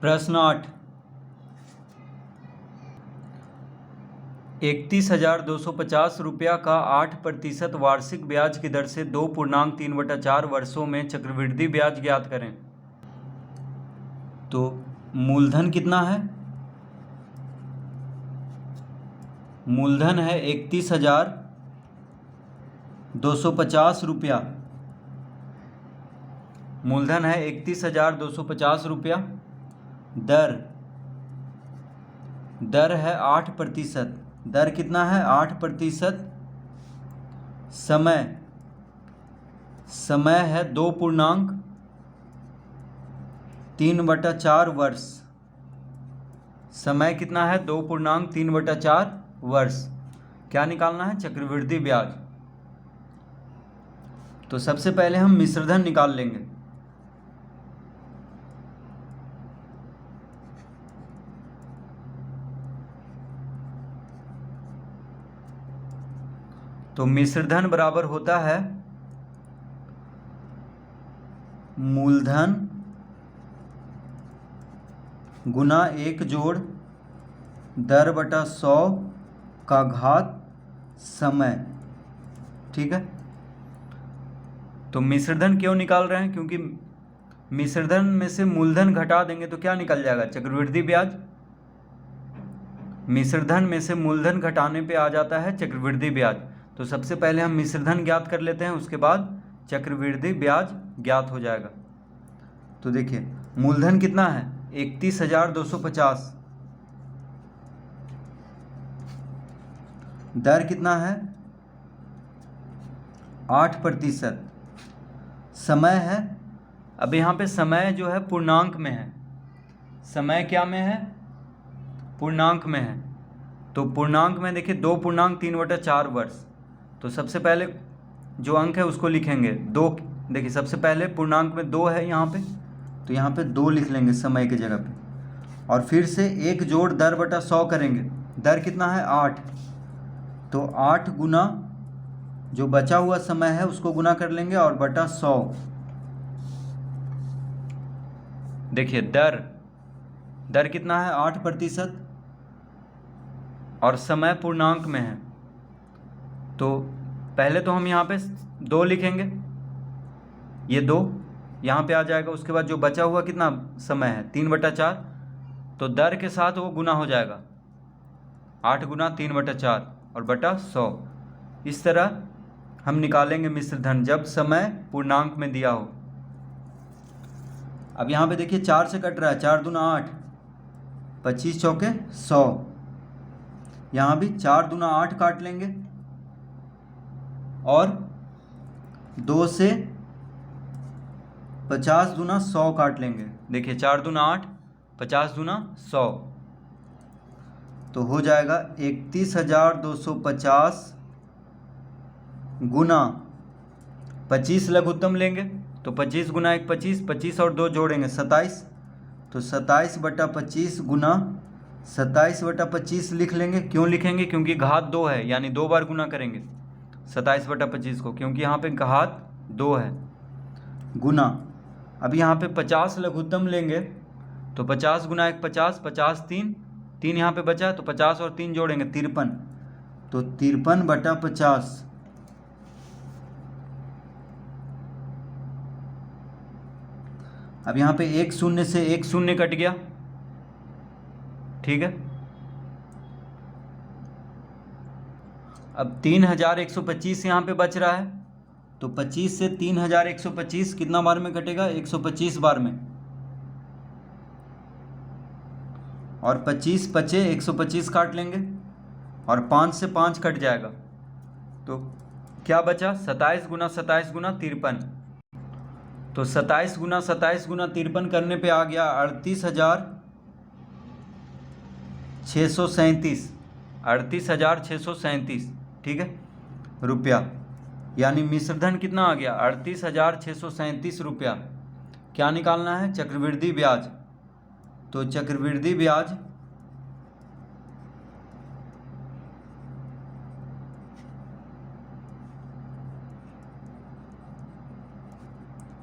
प्रश्न 8, 31,250 रुपया का 8% वार्षिक ब्याज की दर से 2.3/4 वर्षों में चक्रवृद्धि ब्याज ज्ञात करें। तो मूलधन कितना है? मूलधन है 31,250 रुपया। मूलधन है 31,250 रुपया। दर है 8%। दर कितना है? 8%। समय है 2.3/4 वर्ष। समय कितना है? 2.3/4 वर्ष। क्या निकालना है? चक्रवृद्धि ब्याज। तो सबसे पहले हम मिश्रधन निकाल लेंगे। तो मिश्रधन बराबर होता है मूलधन गुना 1 जोड़ दर बटा 100 का घात समय। ठीक है। तो मिश्रधन क्यों निकाल रहे हैं? क्योंकि मिश्रधन में से मूलधन घटा देंगे तो क्या निकल जाएगा? चक्रवृद्धि ब्याज। मिश्रधन में से मूलधन घटाने पे आ जाता है चक्रवृद्धि ब्याज। तो सबसे पहले हम मिश्रधन ज्ञात कर लेते हैं, उसके बाद चक्रवृद्धि ब्याज ज्ञात हो जाएगा। तो देखिए मूलधन कितना है? 31,250। दर कितना है? 8%। समय है, अब यहाँ पे समय जो है पूर्णांक में है। समय क्या में है? पूर्णांक में है। तो पूर्णांक में देखिए 2.3/4 वर्ष। तो सबसे पहले जो अंक है उसको लिखेंगे 2। देखिए सबसे पहले पूर्णांक में 2 है यहाँ पे, तो यहाँ पे 2 लिख लेंगे समय की जगह पे। और फिर से 1 जोड़ दर बटा 100 करेंगे। दर कितना है? 8। तो 8 गुना जो बचा हुआ समय है उसको गुना कर लेंगे और बटा 100। देखिए दर कितना है? 8% और समय पूर्णांक में है। तो पहले तो हम यहाँ पे 2 लिखेंगे, ये 2 यहाँ पे आ जाएगा। उसके बाद जो बचा हुआ कितना समय है? 3/4। तो दर के साथ वो गुना हो जाएगा, 8 गुना 3/4 और बटा 100। इस तरह हम निकालेंगे मिश्रधन जब समय पूर्णांक में दिया हो। अब यहाँ पे देखिए 4 से कट रहा है, 4 दूना 8, 25 चौके 100। यहाँ भी 4 दूना 8 काट लेंगे और 2 से 50 दूना 100 काट लेंगे। देखिए 4 दूना 8, 50 दूना 100, तो हो जाएगा 31,250 गुना 25 लघुत्तम लेंगे। तो 25 गुना 1 25, 25 और 2 जोड़ेंगे 27। तो 27/25 गुना 27/25 लिख लेंगे। क्यों लिखेंगे? क्योंकि घात 2 है, यानी 2 बार गुना करेंगे 27/25 को, क्योंकि यहाँ पे घात 2 है। गुना अब यहाँ पे 50 लघुत्तम लेंगे, तो 50 गुना 1 50, 50 3 यहाँ पे बचा है, तो 50 और 3 जोड़ेंगे 53। तो 53/50। अब यहाँ पे 1 शून्य से 1 शून्य कट गया। ठीक है। अब 3,125 यहाँ पे बच रहा है, तो 25 से 3,125 कितना बार में कटेगा? 125 बार में। और 25 बचे, 125 काट लेंगे और 5 से 5 कट जाएगा। तो क्या बचा? 27 गुना 27 गुना 53। तो 27 गुना 27 गुना 53 करने पे आ गया 38,637। 38,637। ठीक है, रुपया। यानी मिश्रधन कितना आ गया? 38,637 रुपया। क्या निकालना है? चक्रवृद्धि ब्याज। तो चक्रवृद्धि ब्याज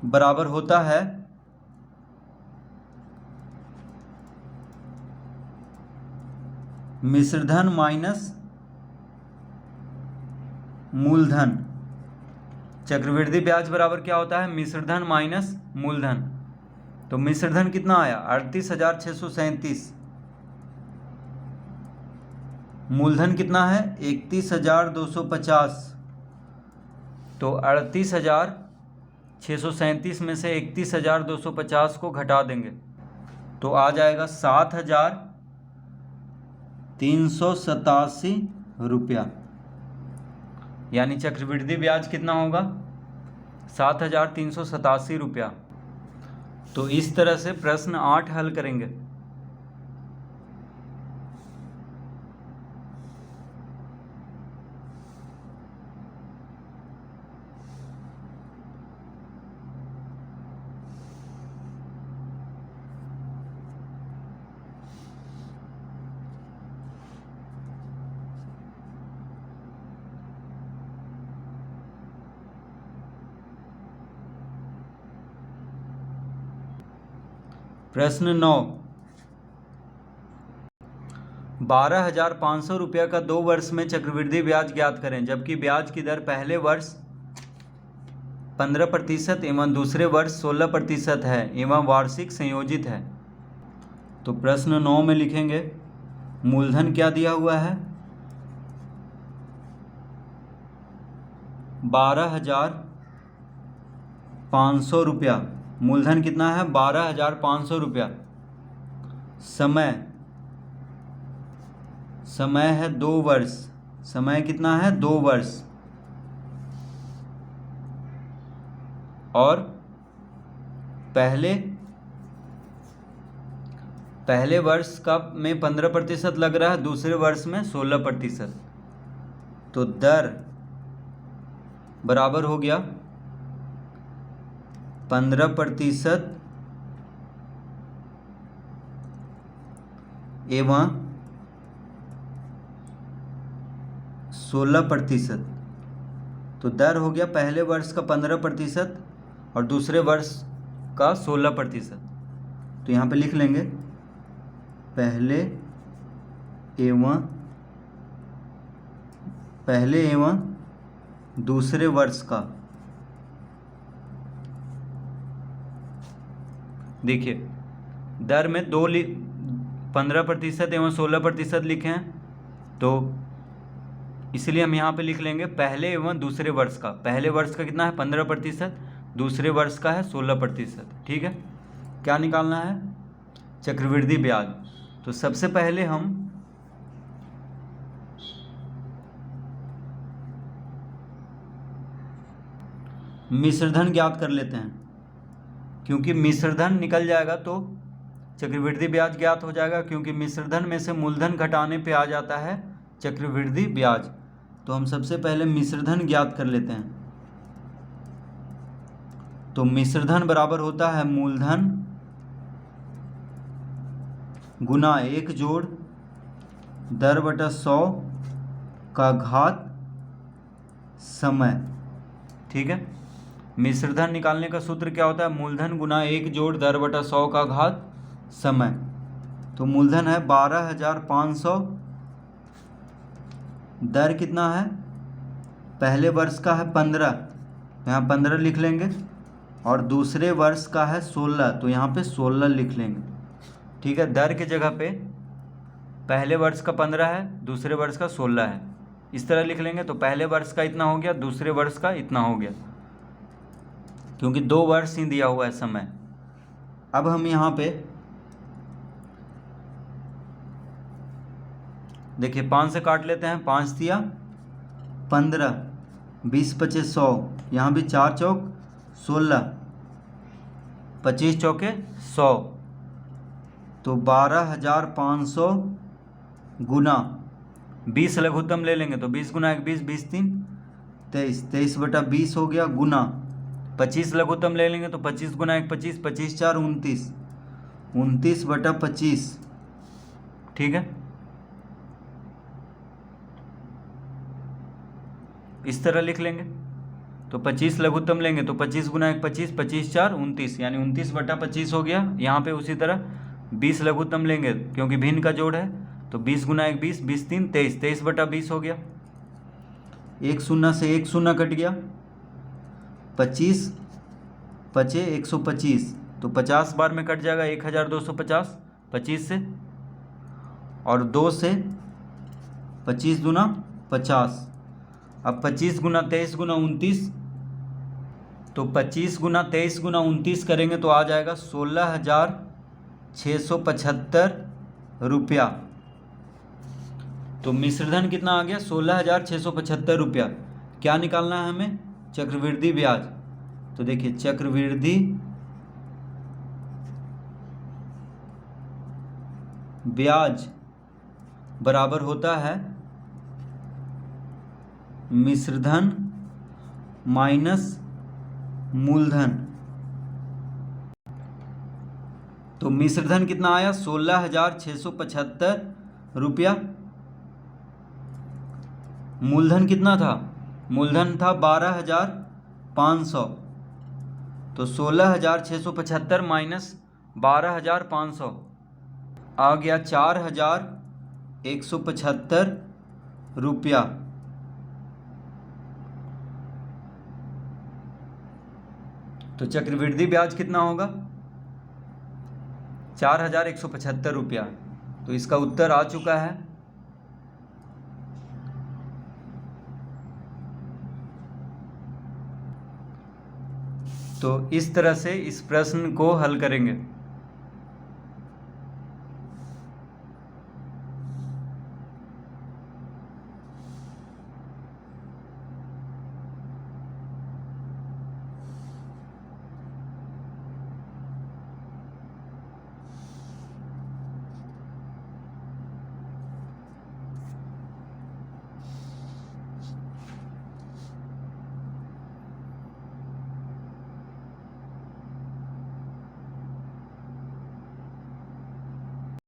बराबर होता है मिश्रधन माइनस मूलधन। चक्रवृद्धि ब्याज बराबर क्या होता है? मिश्रधन माइनस मूलधन। तो मिश्रधन कितना आया? 38,637। मूलधन कितना है? 31,250। तो 38,637 में से 31,250 को घटा देंगे तो आ जाएगा 7,387 रुपया। यानी चक्रवृद्धि ब्याज कितना होगा? 7,387 रुपया। तो इस तरह से प्रश्न 8 हल करेंगे। प्रश्न 9, 12,500 रुपया का 2 वर्ष में चक्रवृद्धि ब्याज ज्ञात करें, जबकि ब्याज की दर पहले वर्ष 15% एवं दूसरे वर्ष 16% है एवं वार्षिक संयोजित है। तो प्रश्न 9 में लिखेंगे मूलधन क्या दिया हुआ है? 12,500 रुपया। मूलधन कितना है? 12,500 रुपया। समय है 2 वर्ष। समय कितना है? 2 वर्ष। और पहले वर्ष का में 15% लग रहा है, दूसरे वर्ष में 16%। तो दर बराबर हो गया 15% एवं 16%। तो दर हो गया पहले वर्ष का 15% और दूसरे वर्ष का 16%। तो यहाँ पे लिख लेंगे पहले एवं दूसरे वर्ष का। देखिए दर में 15% एवं 16% लिखे हैं, तो इसलिए हम यहाँ पे लिख लेंगे पहले एवं दूसरे वर्ष का। पहले वर्ष का कितना है? 15%, दूसरे वर्ष का है 16%। ठीक है, क्या निकालना है? चक्रवृद्धि ब्याज। तो सबसे पहले हम मिश्रधन ज्ञात कर लेते हैं, क्योंकि मिश्रधन निकल जाएगा तो चक्रवृद्धि ब्याज ज्ञात हो जाएगा, क्योंकि मिश्रधन में से मूलधन घटाने पे आ जाता है चक्रवृद्धि ब्याज। तो हम सबसे पहले मिश्रधन ज्ञात कर लेते हैं। तो मिश्रधन बराबर होता है मूलधन गुना 1 जोड़ दर बटा 100 का घात समय। ठीक है, मिश्रधन निकालने का सूत्र क्या होता है? मूलधन गुना 1 जोड़ दर बटा 100 का घात समय। तो मूलधन है 12,500, दर कितना है? पहले वर्ष का है 15, यहाँ 15 लिख लेंगे, और दूसरे वर्ष का है 16, तो यहाँ पे 16 लिख लेंगे। ठीक है, दर के जगह पे पहले वर्ष का 15 है, दूसरे वर्ष का 16 है, इस तरह लिख लेंगे। तो पहले वर्ष का इतना हो गया, दूसरे वर्ष का इतना हो गया, क्योंकि 2 वर्ष ही दिया हुआ है समय। अब हम यहाँ पे देखिए 5 से काट लेते हैं। 5 दिया 15, 20 25 100, यहाँ भी 4 चौक 16, 25 चौके 100। तो 12,500 गुना 20 लघुत्तम ले लेंगे, तो 20 गुना 1 20, 20 3 23, 23 बटा 20 हो गया, गुना 25 लघुत्तम ले लेंगे, तो 25 गुना 1 25, 25 4 29, 29 बटा 25। ठीक है, इस तरह लिख लेंगे। तो 25 लघुत्तम लेंगे, तो 25 गुना 1 25, 25 4 29, यानी 29 बटा 25 हो गया। यहाँ पे उसी तरह 20 लघुत्तम लेंगे, क्योंकि भिन्न का जोड़ है, तो 20 गुना 1 20, 20 3 23, 23/20 हो गया। एक शून्य से एक शून्य कट गया, 25 पचे 125, तो 50 बार में कट जाएगा 1250 25 से, और 2 से 25 दूना 50। अब 25 गुना 23 गुना 29, तो 25 गुना 23 गुना 29 करेंगे तो आ जाएगा 16,675 रुपया। तो मिश्रधन कितना आ गया? 16,675 रुपया। क्या निकालना है हमें? चक्रवृद्धि ब्याज। तो देखिए चक्रवृद्धि ब्याज बराबर होता है मिश्रधन माइनस मूलधन। तो मिश्रधन कितना आया? 16,675 रुपया। मूलधन कितना था? मूलधन था 12,500। तो 16,675 माइनस 12,500 आ गया 4,175 रुपया। तो चक्रवृद्धि ब्याज कितना होगा? 4,175 रुपया। तो इसका उत्तर आ चुका है। तो इस तरह से इस प्रश्न को हल करेंगे।